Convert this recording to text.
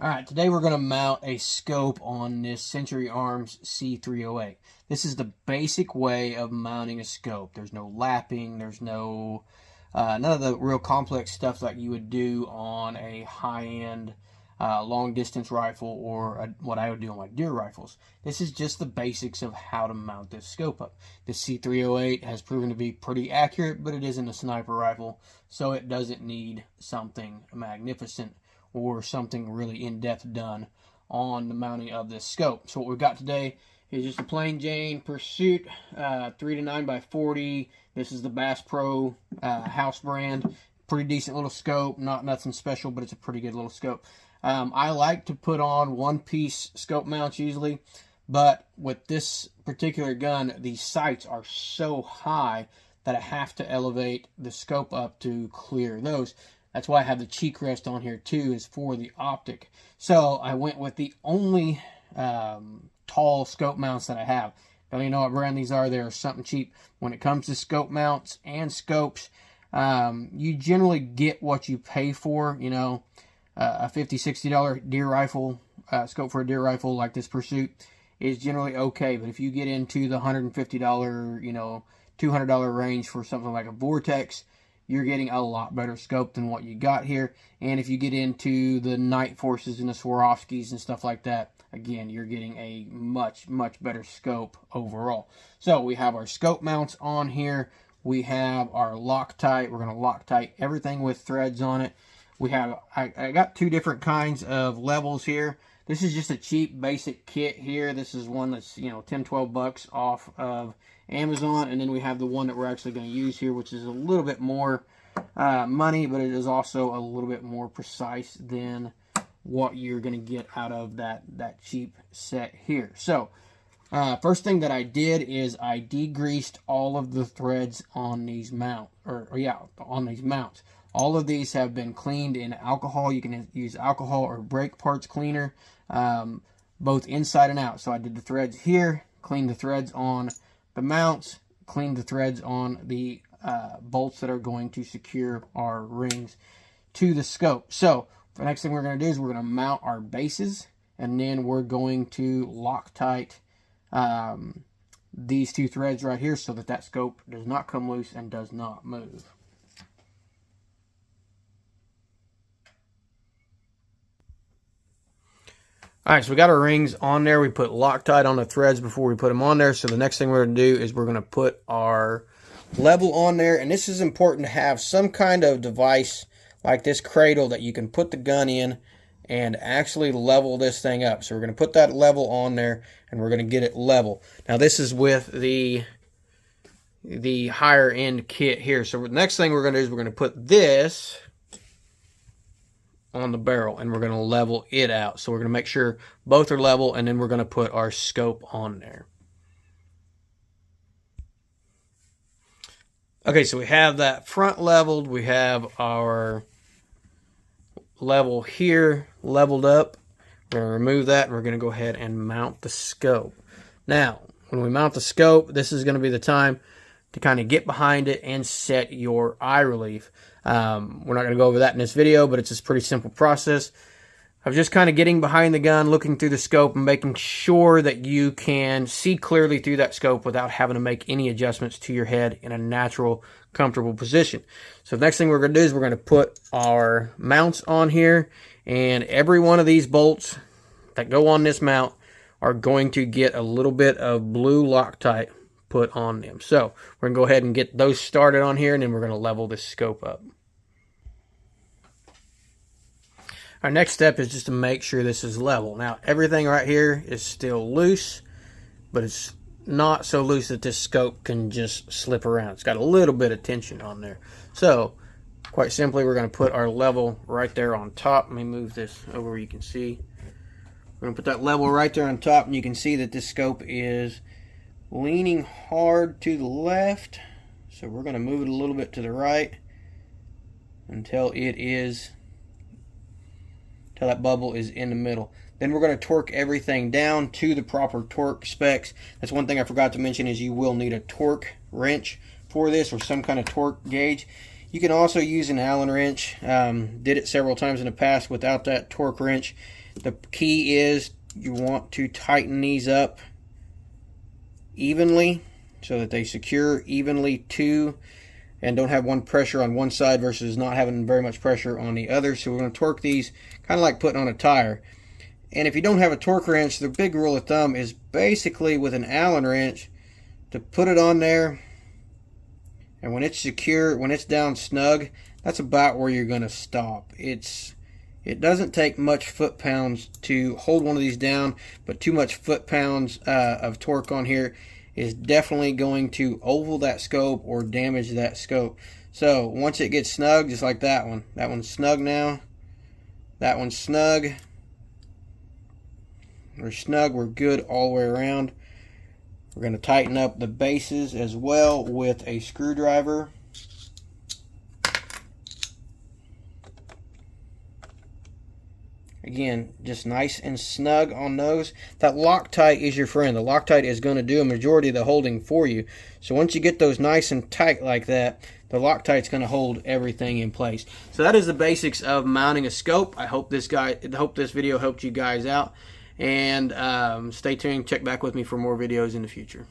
All right, today we're going to mount a scope on this Century Arms C308. This is the basic way of mounting a scope. There's no lapping, there's no none of the real complex stuff like you would do on a high-end long-distance rifle or what I would do on my deer rifles. This is just the basics of how to mount this scope up. The C308 has proven to be pretty accurate, but it isn't a sniper rifle, so it doesn't need something magnificent or something really in-depth done on the mounting of this scope. So what we've got today is just a plain Jane Pursuit 3 to 9 by 40. This is the Bass Pro house brand. Pretty decent little scope, not nothing special, but it's a pretty good little scope. I like to put on one-piece scope mounts usually, but with this particular gun, the sights are so high that I have to elevate the scope up to clear those. That's why I have the cheek rest on here too, is for the optic. So I went with the only tall scope mounts that I have. Don't even know what brand these are. They're something cheap. When it comes to scope mounts and scopes, you generally get what you pay for. You know, a $50, $60 deer rifle, scope for a deer rifle like this Pursuit is generally okay. But if you get into the $150, you know, $200 range for something like a Vortex, you're getting a lot better scope than what you got here. And if you get into the Night Forces and the Swarovskis and stuff like that, again, you're getting a much, much better scope overall. So we have our scope mounts on here. We have our Loctite. We're going to Loctite everything with threads on it. We have, I got two different kinds of levels here. This is just a cheap basic kit here. This is one that's, you know, 10, 12 bucks off of Amazon. And then we have the one that we're actually going to use here, which is a little bit more money, but it is also a little bit more precise than what you're going to get out of that cheap set here. So first thing that I did is I degreased all of the threads on these mounts. All of these have been cleaned in alcohol. You can use alcohol or brake parts cleaner, both inside and out. So I did the threads here, cleaned the threads on the mounts, cleaned the threads on the bolts that are going to secure our rings to the scope. So the next thing we're going to do is we're going to mount our bases, and then we're going to Loctite these two threads right here so that scope does not come loose and does not move. All right, so we got our rings on there. We put Loctite on the threads before we put them on there. So the next thing we're going to do is we're going to put our level on there. And this is important to have some kind of device like this cradle that you can put the gun in and actually level this thing up. So we're going to put that level on there and we're going to get it level. Now this is with the higher end kit here. So the next thing we're going to do is we're going to put this on the barrel and we're going to level it out. So we're going to make sure both are level, and then we're going to put our scope on there. Okay, so we have that front leveled. We have our level here leveled up. We're going to remove that and we're going to go ahead and mount the scope. Now, when we mount the scope, this is going to be the time to kind of get behind it and set your eye relief. We're not going to go over that in this video, but it's a pretty simple process of just kind of getting behind the gun, looking through the scope, and making sure that you can see clearly through that scope without having to make any adjustments to your head in a natural, comfortable position. So the next thing we're going to do is we're going to put our mounts on here, and every one of these bolts that go on this mount are going to get a little bit of blue Loctite put on them. So we're going to go ahead and get those started on here, and then we're going to level this scope up. Our next step is just to make sure this is level. Now everything right here is still loose, but it's not so loose that this scope can just slip around. It's got a little bit of tension on there. So quite simply, we're going to put our level right there on top. Let me move this over where you can see. We're going to put that level right there on top, and you can see that this scope is leaning hard to the left. So we're going to move it a little bit to the right until that bubble is in the middle. Then we're going to torque everything down to the proper torque specs. That's one thing I forgot to mention, is you will need a torque wrench for this, or some kind of torque gauge. You can also use an Allen wrench. Did it several times in the past without that torque wrench. The key is you want to tighten these up evenly so that they secure evenly to and don't have one pressure on one side versus not having very much pressure on the other. So we're going to torque these kind of like putting on a tire. And if you don't have a torque wrench, the big rule of thumb is basically with an Allen wrench to put it on there, and when it's secure, when it's down snug, that's about where you're going to stop. It doesn't take much foot-pounds to hold one of these down, but too much foot-pounds of torque on here is definitely going to oval that scope or damage that scope. So once it gets snug, just like that one's snug now, that one's snug, we're snug, we're good all the way around. We're going to tighten up the bases as well with a screwdriver. Again, just nice and snug on those. That Loctite is your friend. The Loctite is going to do a majority of the holding for you. So once you get those nice and tight like that, the Loctite's going to hold everything in place. So that is the basics of mounting a scope. I hope this video helped you guys out. And stay tuned. Check back with me for more videos in the future.